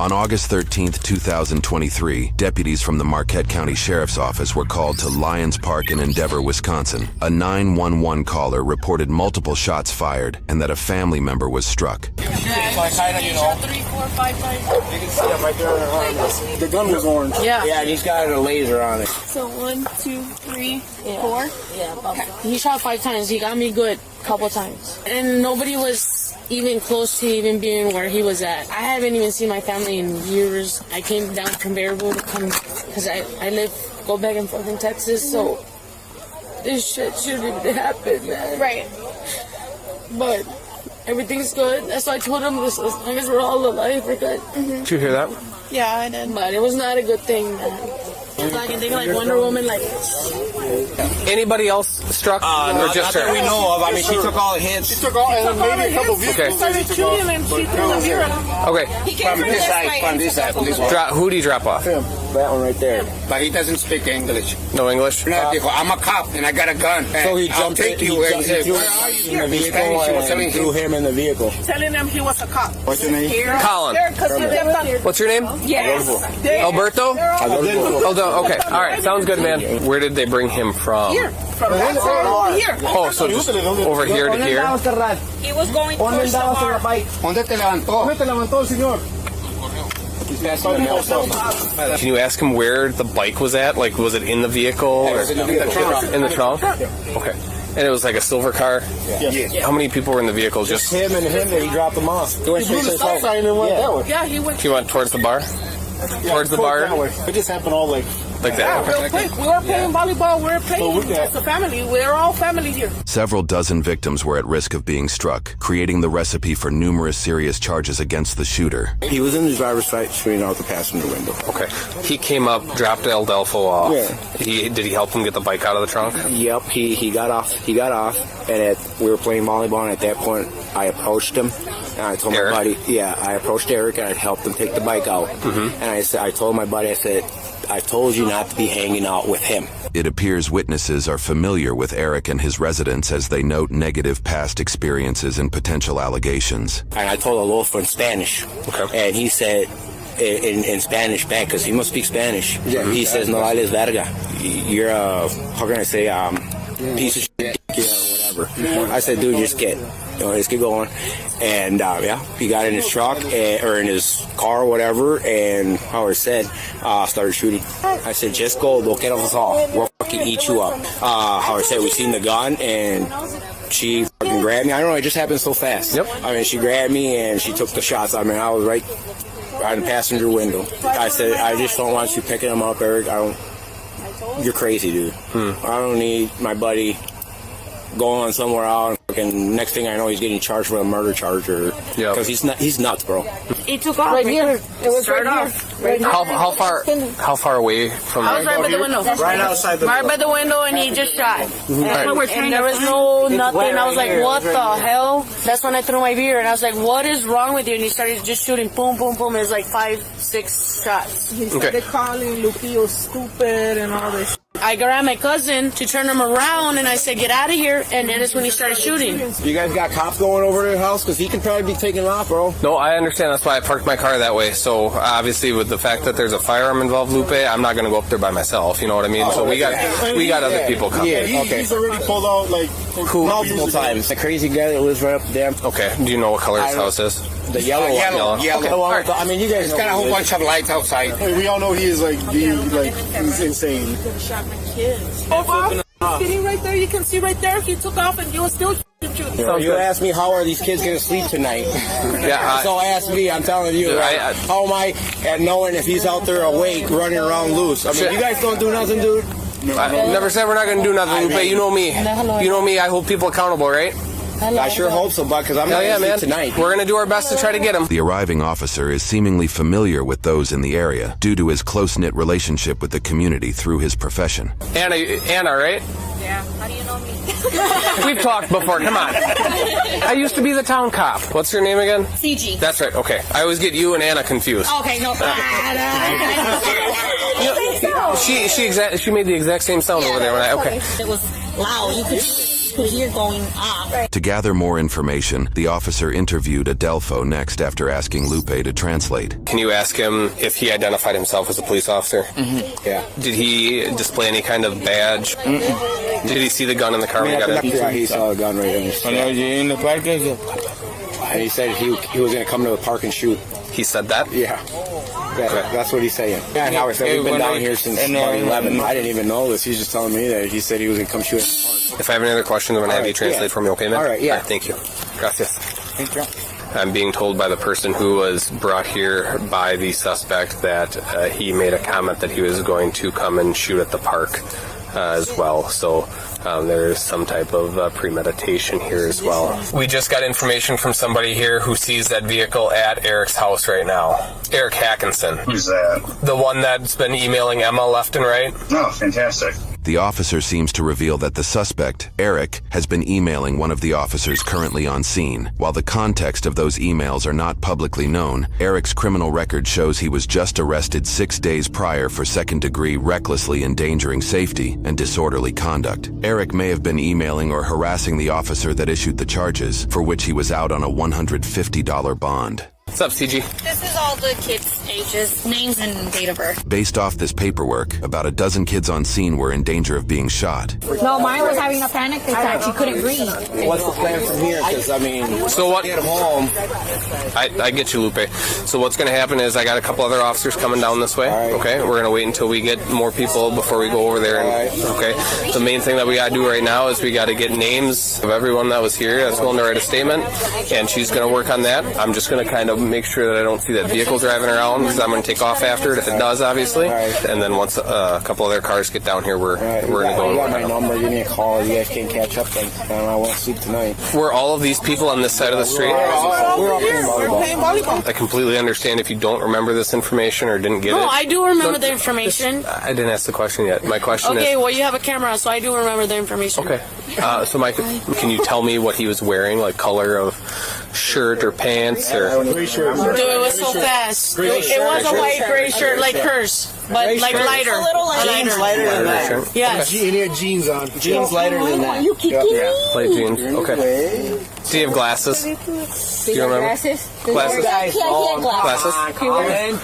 On August 13th, 2023, deputies from the Marquette County Sheriff's Office were called to Lyons Park in Endeavor, Wisconsin. A 911 caller reported multiple shots fired and that a family member was struck. You can see him right there on her arm. The gun was orange. Yeah. Yeah, and he's got a laser on it. So 1, 2, 3, 4. Yeah. Okay. He shot 5 times. He got me good a couple times. And nobody was even close to even being where he was at. I haven't even seen my family in years. I came down from Bearable to come because I go back and forth in Texas, so this shit shouldn't even happen, man. Right. But everything's good. That's why I told him this, as long as we're all alive, we're good. Did you hear that? Yeah, I did. But it was not a good thing, man. I can think like Wonder Woman, like. Anybody else struck? Or just not that we her? know of. I mean, she took all the hits. She took all, and maybe a couple vehicles. Okay. Started shooting and she threw the mirror. Okay. He came from this side. From this side. From this one. Who do you drop off? Him. That one right there. But he doesn't speak English. No English? I'm a cop and I got a gun. So he jumped in. He threw in the vehicle and threw him in the vehicle. Telling him he was a cop. What's your name? Colin. What's your name? Yes. Alberto? Aldo. Okay. All right. Sounds good, man. Where did they bring him from? Here. From that side over here. Oh, so just over here to here? He was going towards the bar. ¿Dónde te levantó? ¿Dónde te levantó el señor? Can you ask him where the bike was at? Like, was it in the vehicle? Or In the trunk? Okay. And it was like a silver car? Yeah. How many people were in the vehicle? Just him and that he dropped them off. He went He blew the stop sign and went that way. Yeah, he went. he went towards the bar? Towards the bar? That way. It just happened all like that? Real quick. We were playing volleyball. We were playing as a family. We're all family here. Several dozen victims were at risk of being struck, creating the recipe for numerous serious charges against the shooter. He was in the driver's side shooting out the passenger window. Okay. He came up, dropped El Delfo off. Yeah. Did he help him get the bike out of the trunk? Yep, he got off, and we were playing volleyball, and at that point, I approached him, and I told Eric? my buddy, I approached Eric, and I helped him take the bike out, and I told my buddy, I said, I told you not to be hanging out with him. It appears witnesses are familiar with Eric and his residence as they note negative past experiences and potential allegations. And I told Adolfo in Spanish, and he said, in Spanish back, because he must speak Spanish, he says, no vales verga, you're a, how can I say, piece of shit, whatever. I said, dude, just let's get going. And he got in his truck or in his car or whatever, and Howard said, started shooting. I said, just go, don't get off us all. We'll fucking eat you up. Howard said, we seen the gun, and she fucking grabbed me. I don't know, it just happened so fast. Yep. I mean, she grabbed me and she took the shots. I mean, I was right on the passenger window. I said, I just don't want you picking them up, Eric. You're crazy, dude. I don't need my buddy going somewhere out, and next thing I know, he's getting charged with a murder charge, because he's nuts, bro. He took off right here. It was right here. How far away from I was right by the window. Right outside the Right by the window, and he just shot. And there was no nothing. I was like, what the hell? That's when I threw my beer, and I was like, what is wrong with you? And he started just shooting, boom, boom, boom. It was like 5, 6 shots. he started calling Lupillo stupid and all this. I grabbed my cousin to turn him around, and I said, get out of here. And then that's when he started shooting. You guys got cops going over to the house? Because he can probably be taken off, bro. No, I understand. That's why I parked my car that way. So obviously, with the fact that there's a firearm involved, Lupe, I'm not going to go up there by myself. You know what I mean? So we got other people coming. Yeah, He's already pulled out like multiple times. The crazy guy that lives right up there. Okay. Do you know what color his house is? The yellow one. Yellow. Okay. Well, I mean, you guys It's got a whole bunch of lights outside. Hey, we all know he is he's insane. Sitting right there, you can see right there. He took off, and he was still shooting. You asked me, how are these kids going to sleep tonight? So ask me, I'm telling you. How am I at knowing if he's out there awake, running around loose? I mean, you guys don't do nothing, dude? I never said we're not going to do nothing, Lupe. You know me. You know me. I hold people accountable, right? I sure hope so, bud, because I'm not going to sleep tonight. We're going to do our best to try to get him. The arriving officer is seemingly familiar with those in the area due to his close-knit relationship with the community through his profession. Anna, right? Yeah. How do you know me? We've talked before. Come on. I used to be the town cop. What's your name again? CG. That's right. Okay. I always get you and Anna confused. Okay, no. She made the exact same sound over there when It was loud. You could. could hear going off. To gather more information, the officer interviewed Adelfo next after asking Lupe to translate. Can you ask him if he identified himself as a police officer? Mm-hmm. Yeah. Did he display any kind of badge? Mm-mm. Did he see the gun in the car when he got in? Yeah, he saw a gun right in his chest. And he said he was going to come to the park and shoot. He said that? Yeah. That's what he's saying. Yeah, and Howard said we've been down here since 11. I didn't even know this. He's just telling me that he said he was going to come shoot at the park. If I have any other questions, I'm going to have you translate for me, okay, man? All right, yeah. Thank you. Gracias. Thank you. I'm being told by the person who was brought here by the suspect that he made a comment that he was going to come and shoot at the park as well. So there is some type of premeditation here as well. We just got information from somebody here who sees that vehicle at Eric's house right now. Eric Hackinson. Who's that? The one that's been emailing Emma left and right. Oh, fantastic. The officer seems to reveal that the suspect, Eric, has been emailing one of the officers currently on scene. While the context of those emails are not publicly known, Eric's criminal record shows he was just arrested 6 days prior for second-degree recklessly endangering safety and disorderly conduct. Eric may have been emailing or harassing the officer that issued the charges, for which he was out on a $150 bond. What's up, CG? This is all the kids' ages, names, and date of birth. Based off this paperwork, about a dozen kids on scene were in danger of being shot. No, mine was having a panic attack. She couldn't breathe. What's the plan from here? Because, I mean, So what? get home. I get you, Lupe. So what's going to happen is I got a couple other officers coming down this way. All right. Okay, we're going to wait until we get more people before we go over there. And, okay, the main thing that we got to do right now is we got to get names of everyone that was here that's willing to write a statement, and she's going to work on that. I'm just going to kind of make sure that I don't see that vehicle driving around, because I'm going to take off after it if it does, obviously. And then once a couple other cars get down here, we're going to go. You got my number. Give me a call. You guys can catch up. Then I won't sleep tonight. Were all of these people on this side of the street? We're all playing volleyball. I completely understand if you don't remember this information or didn't get it. No, I do remember the information. I didn't ask the question yet. My question is... Okay, well, you have a camera, so I do remember the information. Okay. So, Mike, can you tell me what he was wearing, like color of shirt or pants? Or Dude, it was so fast. It was a white gray shirt like hers, but like lighter. A little lighter. Jeans lighter than that. Yes. He had jeans on. Jeans lighter than that. light jeans? Okay. Do you have glasses? Do you remember? Glasses? Guys, Glasses?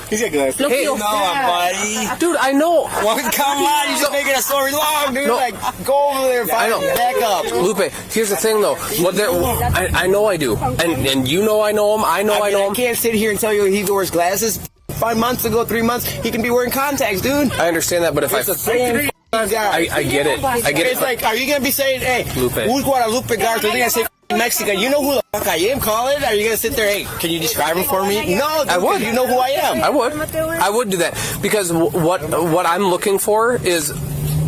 He's got glasses. Look, Hey, no, buddy. Dude, I know. Well, come on, you're just making a story long, dude. No. Like, go over there, I know. back up. Lupe, here's the thing, though. I know I do. And you know I know him. I know I know I him. can't sit here and tell you he wears glasses. 5 months ago, 3 months, he can be wearing contacts, dude. I understand that, but if It's the same guy. I get it. I get It's it. like, are you going to be saying, hey, Lupe. who's Guadalupe Garza? They're going to say Mexican. You know who the fuck I am, Colin? Are you going to sit there, hey, can you describe him for me? No, dude, I would. You know who I am. I would do that, because what I'm looking for is,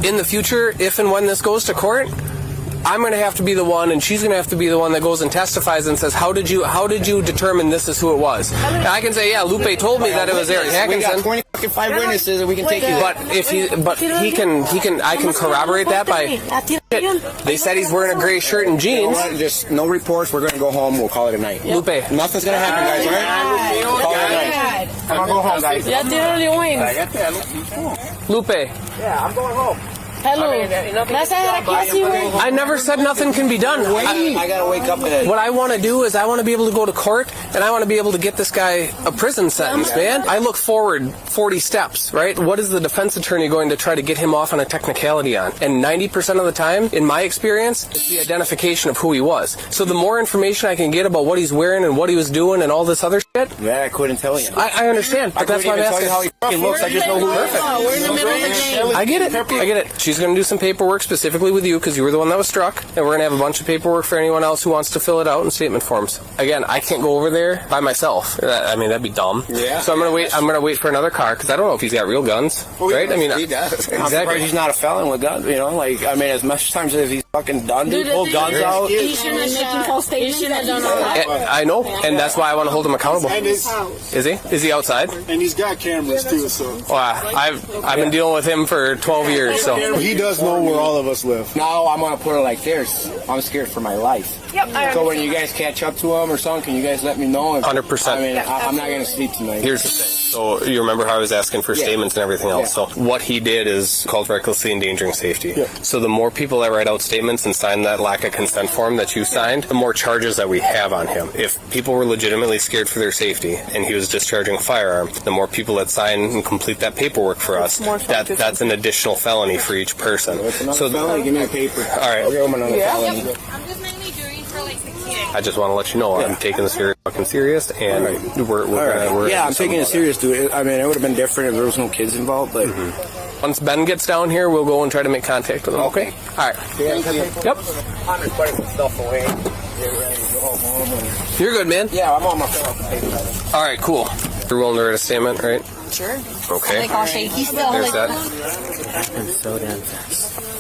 in the future, if and when this goes to court, I'm going to have to be the one, and she's going to have to be the one that goes and testifies and says, how did you determine this is who it was? And I can say, yeah, Lupe told me that it was Eric We got Hackinson. 25 witnesses, and we can take you. I can corroborate that by. They said he's wearing a gray shirt and You know jeans. what? Just no reports. We're going to go home. We'll call it a night. Lupe, Nothing's going to happen, guys, all right? Call it a night. I'm going to go home, guys. Ya tírale, güey. Lupe. Yeah, I'm going home. Hello. ¿Me vas a dejar aquí así, güey? I never said nothing can be done. I got to wake up today. What I want to do is I want to be able to go to court, and I want to be able to get this guy a prison sentence, man. I look forward 40 steps, right? What is the defense attorney going to try to get him off on a technicality on? And 90% of the time, in my experience, it's the identification of who he was. So the more information I can get about what he's wearing and what he was doing and all this other shit, Yeah, I couldn't tell you. I understand, but that's why I'm I couldn't even tell you how he asking. fucking looks. I just know who he is. We're in the middle of the game. I get it. I get it. She's going to do some paperwork specifically with you because you were the one that was struck, and we're going to have a bunch of paperwork for anyone else who wants to fill it out in statement forms. Again, I can't go over there by myself. I mean, that'd be dumb. Yeah. So I'm going to wait. I'm going to wait for another car because I don't know if he's got real guns, right? I mean, he does. I'm exactly. surprised he's not a felon with guns. You know, like, I mean, as much times as he's fucking done, dude, pull guns out. He shouldn't have shot. He shouldn't have done all that. I know, and that's why I want to hold him accountable. And his, Is he? Is he outside? and he's got cameras too, so Well, I've been dealing with him for 12 years, so. he does know where all of us live. Now I'm gonna put it like this. I'm scared for my life. Yep. So when you guys catch up to him or something, can you guys let me know? 100%. I mean, I'm not gonna sleep tonight. Here's the thing. So you remember how I was asking for statements and everything else. Yeah. So what he did is called recklessly endangering safety. Yeah. So the more people that write out statements, documents and sign that lack of consent form that you signed, the more charges that we have on him. If people were legitimately scared for their safety and he was discharging a firearm, the more people that sign and complete that paperwork for us, that's an additional felony for each person. So felony, give me a paper. All right. I'll give him another felony. I'm just mainly doing for like the kids. I just want to let you know I'm taking this very fucking serious, and we're Yeah, I'm taking it serious, dude. I mean, it would have been different if there was no kids involved, but... Once Ben gets down here, we'll go and try to make contact with him. Okay. All right. Yep. I'm just putting some stuff away. You're good, man. Yeah, I'm on my phone. All right, cool. You're willing to write a statement, right? Sure. Okay. Like all shaky still. There's Like, that.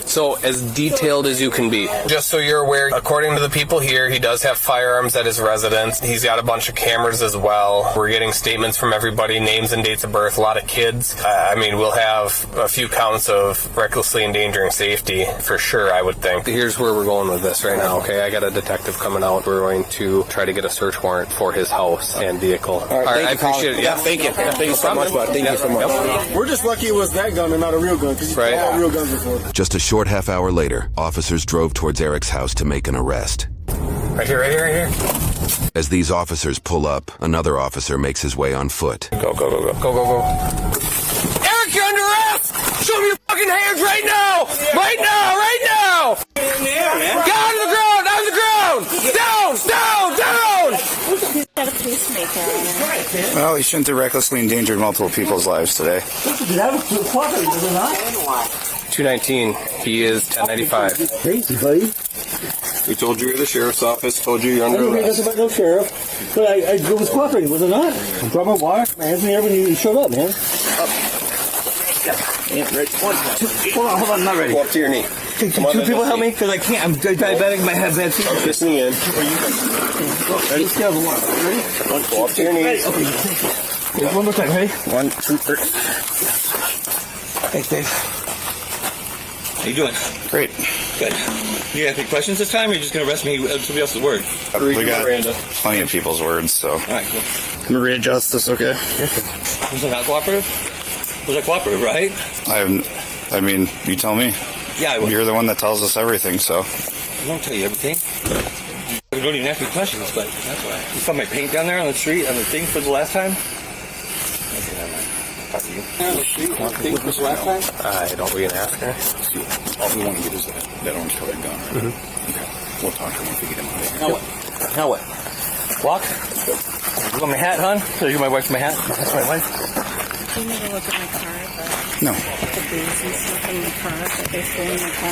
So as detailed as you can be. Just so you're aware, according to the people here, he does have firearms at his residence. He's got a bunch of cameras as well. We're getting statements from everybody, names and dates of birth, a lot of kids. I mean, we'll have a few counts of recklessly endangering safety for sure, I would think. Here's where we're going with this right now, okay? I got a detective coming out. We're going to try to get a search warrant for his house and vehicle. All right, I appreciate it. Yeah, thank you. Thank you so much, bud. Thank you so much. We're just lucky it was that gun and not a real gun, because he's had real guns before. Just a short half hour later, officers drove towards Eric's house to make an arrest. Right here. As these officers pull up, another officer makes his way on foot. Go. Eric, you're under arrest! Show me your fucking hands right now! Right now! Get on the ground! Down! he's got a pacemaker. Well, he shouldn't have recklessly endangered multiple people's lives today. 219. He is 1095. Crazy, buddy. We told you you're the sheriff's office, told you you're under I arrest. didn't about no sheriff, but I was cooperating, was it not? I brought my water, my hands in there when you showed up, man. Hold on, I'm not ready. Go up to your knee. Can two people help me? Because I can't, I'm diabetic, I have bad feet. Listening in. Ready? Scale of 1. Ready? Go up to your knees. Okay. One more time, ready? 1, 2, 3. Thanks, Dave. How you doing? Great. Good. You have any questions this time, or are you just going to arrest me with somebody else's word? We got plenty of people's words, so. All right, cool. Can we readjust this, okay? Was it not cooperative? Was it cooperative, right? I mean, you tell me. Yeah, I will. You're the one that tells us everything, so. I won't tell you everything. You don't even ask me questions, but that's why. You saw my paint down there on the street, on the thing for the last time? Okay, never mind. Talk to you. I don't we can ask her. All we want to get is that orange colored gun, right? Okay. We'll talk to him if we get him out of here. Now what? Walk? You want my hat, hon? So you my wife's my hat? That's my wife. You need to look at my car, but No. the booze and stuff in the car that they threw in my car.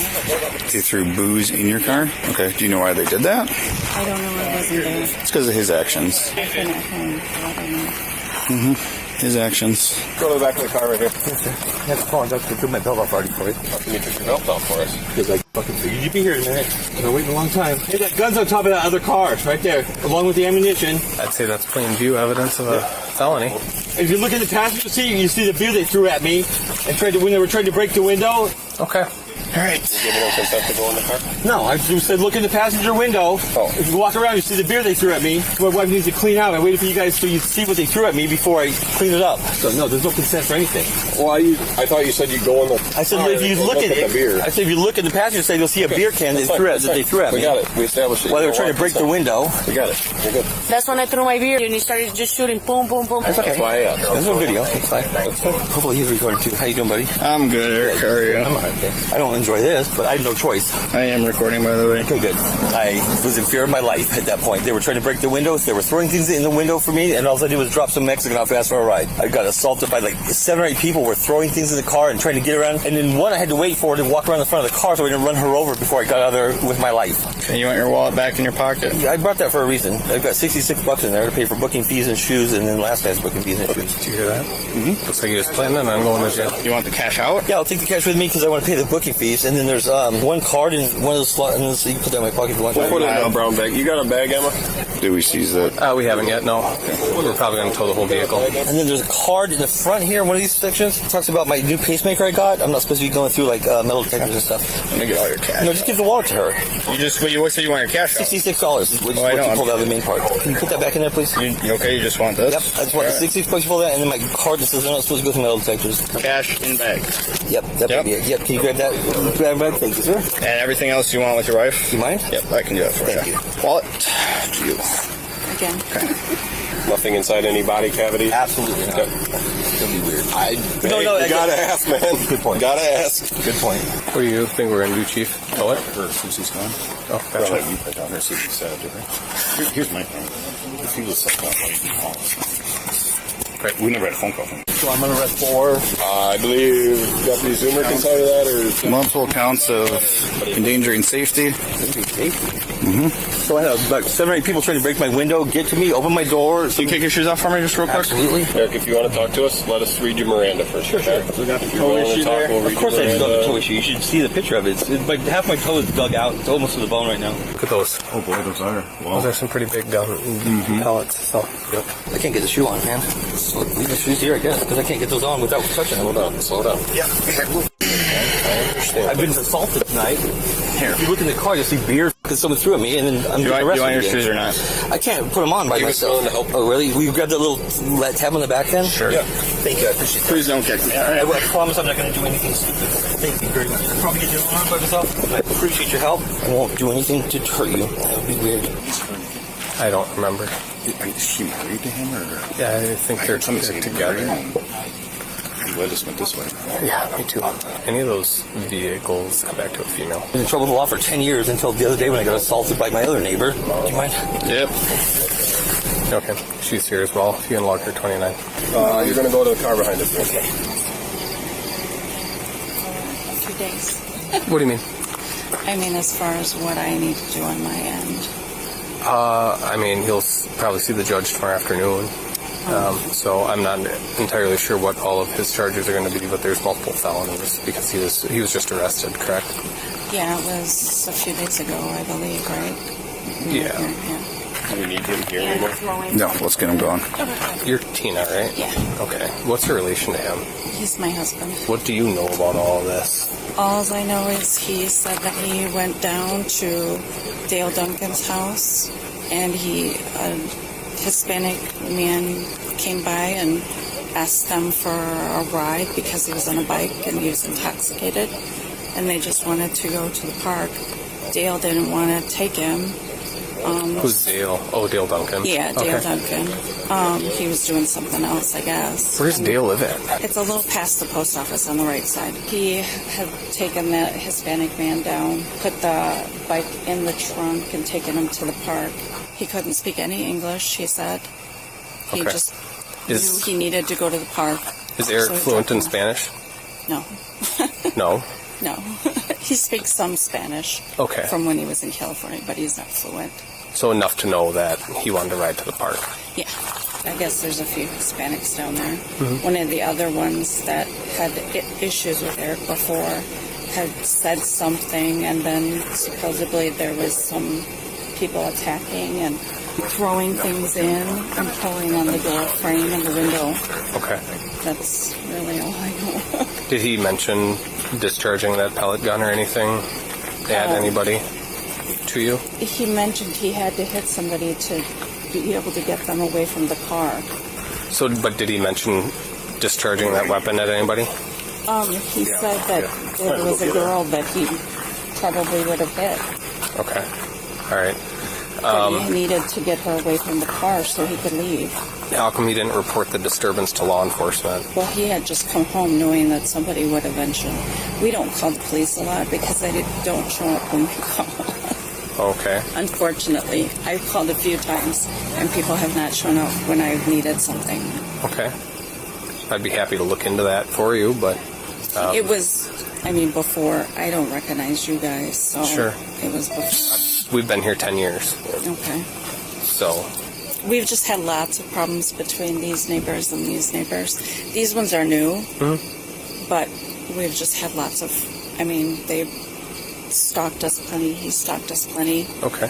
They threw booze in your car? Okay. Do you know why they did that? I don't know, I wasn't there. It's because of his actions. I've been at home, so I don't know. His actions. Go to the back of the car right here. That's fine. I took my belt off already for you. How can you take your belt off for us? Because I fucking figured you'd be here in a minute. I've been waiting a long time. Hey, that gun's on top of that other car, right there, along with the ammunition. I'd say that's plain view evidence of a felony. If you look in the passenger seat, you see the beer they threw at me and when they were trying to break the window. Okay. All right. You giving them consent to go in the car? No, I just said look in the passenger window. Oh. If you walk around, you see the beer they threw at me. My wife needs to clean out. I waited for you guys so you see what they threw at me before I clean it up. So no, there's no consent for anything. Well, I thought you said you'd go in the I said car if you and look at the it, beer. I said if you look in the passenger side, you'll see a beer can that they threw at me. We got it. We established it. While they were trying to break the window. We got it. You're good. That's when I threw my beer and he started just shooting boom, boom, boom. That's okay. That's why I asked. There's no video. It's fine. Hopefully he's recording too. How you doing, buddy? I'm good, Eric. How are you? I don't enjoy this, but I had no choice. I am recording, by the way. Okay, good. I was in fear of my life at that point. They were trying to break the windows. They were throwing things in the window for me, and all I did was drop some Mexican off fast for a ride. I got assaulted by like 7 or 8 people were throwing things in the car and trying to get around. And then one I had to wait for to walk around the front of the car so I didn't run her over before I got out of there with my life. And you want your wallet back in your pocket? I brought that for a reason. I've got $66 in there to pay for booking fees and shoes, and then last night's booking fees and shoes. Did you hear that? Mm-hmm. Looks like he was planning on going to jail. You want the cash out? Yeah, I'll take the cash with me because I want to pay the booking fees. And then there's one card in one of the slots, and so you can put that in my pocket if you want. We'll put it in a brown bag. You got a bag, Emma? Did we seize that? We haven't yet, no. We're probably going to tow the whole vehicle. And then there's a card in the front here, one of these sections. It talks about my new pacemaker I got. I'm not supposed to be going through like metal detectors and stuff. Let me get all your cash. No, just give the wallet to her. You said you want your cash out. $66 is what I know. you pulled out of the main part. Can you put that back in there, please? You okay? You just want this? Yep, I just want the 66 bucks for that, and then my card that says I'm not supposed to go through metal detectors. Cash in bag. Yep, that'd be it. Yep, can you grab that? Grab that? Thank you, sir. And everything else you want with your wife? Do you mind? Yep, I can do that for Thank you. you. Wallet to you. Again. Nothing inside any body cavity? Absolutely not. Yep. It'll be weird. You gotta ask, man. Good point. Gotta ask. Good point. What do you think we're going to do, Chief? Tow it? Her Susie's gone. Oh, Well, gotcha. let me put down her Susie's to her. Here's my thing. If he was such a lady, Right. we never had a phone call from him. So I'm under arrest for I believe Deputy Zoomer can tell you that, or Multiple counts of endangering safety. So I had about 7 or 8 people trying to break my window, get to me, open my door. Can you kick your shoes off for me just real quick? Absolutely. Eric, if you want to talk to us, let us read you Miranda first. Sure. If you're willing to talk, we'll read Of course you I just got the Miranda. toe issue. You should see the picture of it. It's like half my toe is dug out. It's almost to the bone right now. Look at those. Oh boy, those are. Those are some pretty big pellets. So, yep. I can't get the shoe on, man. So leave the shoes here, I guess, because I can't get those on without touching them. Slow down. Yeah. I've been assaulted tonight. Here. If you look in the car, you'll see beer because someone threw at me, and then I'm getting arrested. You want your again. shoes or not? I can't put them on by He was myself. willing to help. Oh, really? Will you grab that little tab on the back then? Sure. Yeah. Thank you. I appreciate that. Please don't kick me. All right. I promise I'm not going to do anything stupid. Thank you very much. I'll probably get you on by myself. I appreciate your help. I won't do anything to hurt you. That would be weird. I don't remember. Is she married to him or? Yeah, I think they're Somebody said together. He let us went this way. Yeah, me too. Any of those vehicles come back to a female. Been in trouble with the law for 10 years until the other day when I got assaulted by my other neighbor. Do you mind? Yep. Okay, she's here as well. If you unlock her 29. You're going to go to the car behind us. Okay. A few days. What do you mean? I mean, as far as what I need to do on my end. I mean, he'll probably see the judge tomorrow afternoon. So I'm not entirely sure what all of his charges are going to be, but there's multiple felonies because he was just arrested, correct? Yeah, it was a few days ago, I believe, right? Yeah. Do we need him here anymore? No, let's get him going. You're Tina, right? Yeah. Okay. What's your relation to him? He's my husband. What do you know about all of this? All I know is he said that he went down to Dale Duncan's house and a Hispanic man came by and asked them for a ride because he was on a bike and he was intoxicated and they just wanted to go to the park. Dale didn't want to take him. Who's Dale? Oh, Dale Duncan. Yeah, Dale Okay. Duncan. He was doing something else, I guess. Where's Dale live at? It's a little past the post office on the right side. He had taken that Hispanic man down, put the bike in the trunk, and taken him to the park. He couldn't speak any English, he said. He Okay. just Is- knew he needed to go to the park. Is Eric So he fluent in dropped him Spanish? off. No, No. no. He speaks some Spanish Okay. from when he was in California, but he's not fluent. So enough to know that he wanted to ride to the park. Yeah, I guess there's a few Hispanics down there. Mm-hmm. One of the other ones that had issues with Eric before had said something, and then supposedly there was some people attacking and throwing things in and pulling on the door frame and the window. Okay. That's really all I know. Did he mention discharging that pellet gun or anything at anybody to you? He mentioned he had to hit somebody to be able to get them away from the car. So, but did he mention discharging that weapon at anybody? He said that there was a girl that he probably would have hit. Okay. All right. But he needed to get her away from the car so he could leave. How come he didn't report the disturbance to law enforcement? Well, he had just come home knowing that somebody would eventually. We don't call the police a lot because they don't show up when we call. Okay. Unfortunately, I've called a few times and people have not shown up when I've needed something. Okay. I'd be happy to look into that for you, but It was, before. I don't recognize you guys, so Sure. it was before. we've been here 10 years. Okay. So, We've just had lots of problems between these neighbors and these neighbors. These ones are new, but we've just had lots of, they stalked us plenty. He stalked us plenty. Okay.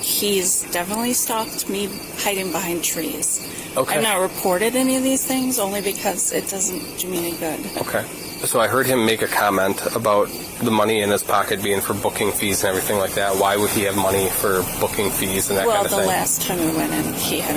He's definitely stalked me hiding behind trees. Okay. I've not reported any of these things only because it doesn't do me any good. Okay. So I heard him make a comment about the money in his pocket being for booking fees and everything like that. Why would he have money for booking fees and that kind of thing? Well, the last time we went in, he had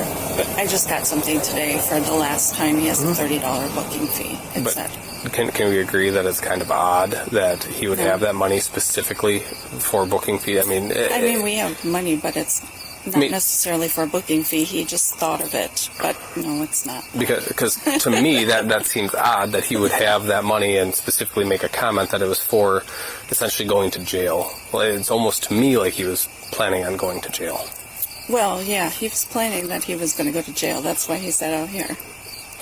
I just got something today for the last time. He has a $30 booking fee. It said. Can we agree that it's kind of odd that he would have that money specifically for booking fee? I mean, we have money, but it's not necessarily for a booking fee. He just thought of it, but no, it's not. Because to me, that seems odd that he would have that money and specifically make a comment that it was for essentially going to jail. Well, it's almost to me like he was planning on going to jail. Well, yeah, he was planning that he was going to go to jail. That's why he sat out here.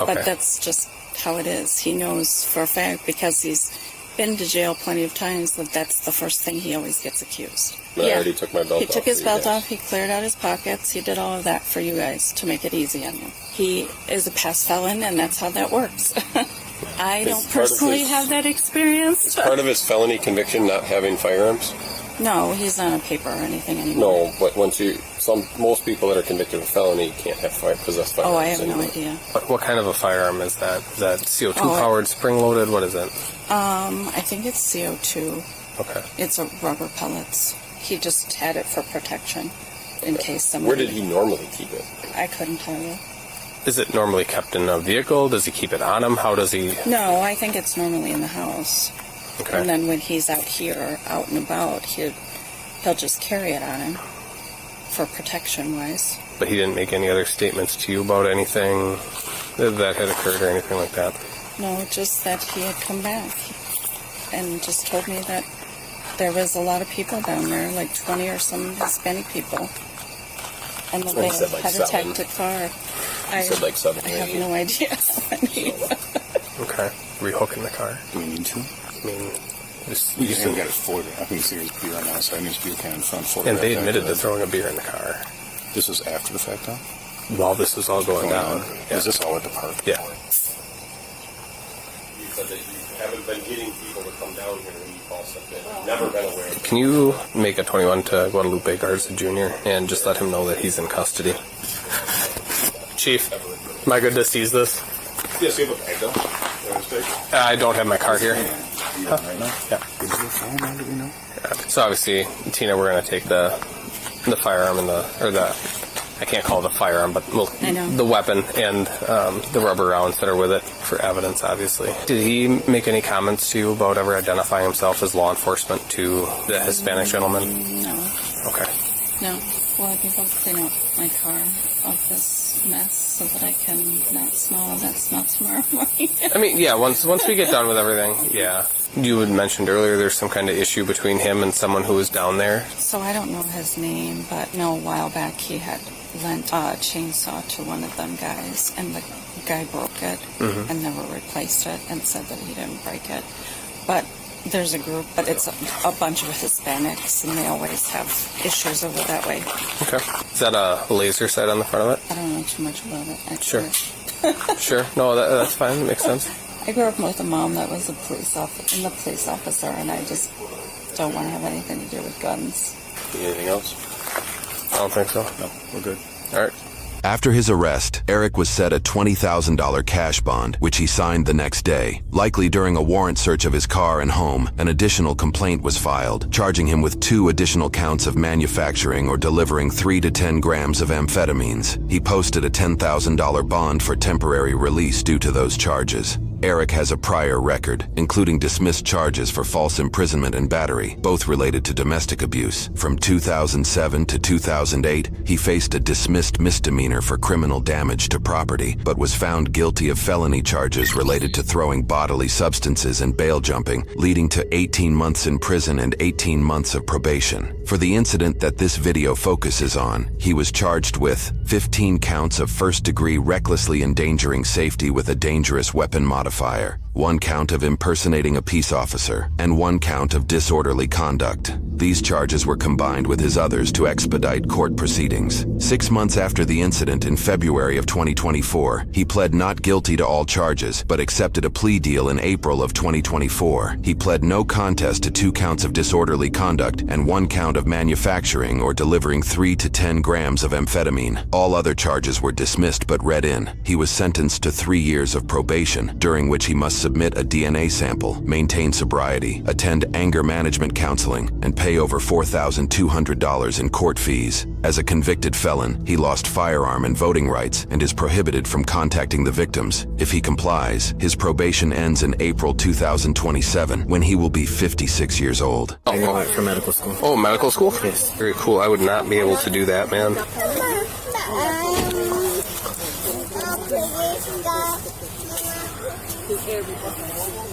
Okay. But that's just how it is. He knows for a fact, because he's been to jail plenty of times, that that's the first thing he always gets accused. I already took my belt off. He took his belt off. He cleared out his pockets. He did all of that for you guys to make it easy on you. He is a past felon, and that's how that works. I don't personally have that experience. Is part of his felony conviction not having firearms? No, he's not on paper or anything anymore. No, but most people that are convicted of felony can't possess firearms. Oh, I have anymore. no idea. What kind of a firearm is that? Is that CO2 powered, spring loaded? What is it? I think it's CO2. Okay. It's a rubber pellets. He just had it for protection in case somebody... Where did he normally keep it? I couldn't tell you. Is it normally kept in a vehicle? Does he keep it on him? How does he... No, I think it's normally in the house. Okay. And then when he's out here, out and about, he'll just carry it on him for protection-wise. But he didn't make any other statements to you about anything that had occurred or anything like that? No, just that he had come back and just told me that there was a lot of people down there, like 20 or some Hispanic people. And that they had attacked a car. He said like 7 or 8. I have no idea how many. Okay. Rehooking the car? Do we need to? I mean, We just haven't got his photograph. I can see his beer on the outside and his beer can in front. Photograph. And they admitted to throwing a beer in the car. This is after the fact, though? While this was all going down. Yeah. Is this all at the park? Yeah. You said that you haven't been getting people to come down here when you call something. Never been aware of it. Can you make a 21 to Guadalupe Garza Jr. and just let him know that he's in custody? Chief, am I good to seize this? Yes, you have a bag, though. I don't have my car here. You right now? Yeah. Is your phone on, do we know? So obviously, Tina, we're going to take the firearm and I can't call it a firearm, but the weapon and the rubber rounds that are with it for evidence, obviously. Did he make any comments to you about ever identifying himself as law enforcement to the Hispanic gentleman? No. Okay. No. Well, I think I'll clean up my car of this mess so that I can not smell that smell tomorrow morning. I mean, yeah, once we get done with everything, yeah. You had mentioned earlier there's some kind of issue between him and someone who was down there. So I don't know his name, but a while back he had lent a chainsaw to one of them guys, and the guy broke it and never replaced it and said that he didn't break it. But there's a group, but it's a bunch of Hispanics, and they always have issues over that way. Okay. Is that a laser sight on the front of it? I don't know too much about it, actually. Sure. Sure. No, that's fine. It makes sense. I grew up with a mom that was a police officer, and I just don't want to have anything to do with guns. Anything else? I don't think so. No, we're good. All right. After his arrest, Eric was set a $20,000 cash bond, which he signed the next day. Likely during a warrant search of his car and home, an additional complaint was filed, charging him with 2 additional counts of manufacturing or delivering 3 to 10 grams of amphetamines. He posted a $10,000 bond for temporary release due to those charges. Eric has a prior record, including dismissed charges for false imprisonment and battery, both related to domestic abuse. From 2007 to 2008, he faced a dismissed misdemeanor for criminal damage to property, but was found guilty of felony charges related to throwing bodily substances and bail jumping, leading to 18 months in prison and 18 months of probation. For the incident that this video focuses on, he was charged with 15 counts of first-degree recklessly endangering safety with a dangerous weapon modifier, 1 count of impersonating a peace officer, and 1 count of disorderly conduct. These charges were combined with his others to expedite court proceedings. 6 months after the incident in February of 2024, he pled not guilty to all charges, but accepted a plea deal in April of 2024. He pled no contest to 2 counts of disorderly conduct and 1 count of manufacturing or delivering 3 to 10 grams of amphetamine. All other charges were dismissed but read in. He was sentenced to 3 years of probation, during which he must submit a DNA sample, maintain sobriety, attend anger management counseling, and pay over $4,200 in court fees. As a convicted felon, he lost firearm and voting rights and is prohibited from contacting the victims. If he complies, his probation ends in April 2027, when he will be 56 years old. I went for medical school. Oh, medical school? Yes. Very cool. I would not be able to do that, man.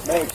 Hey,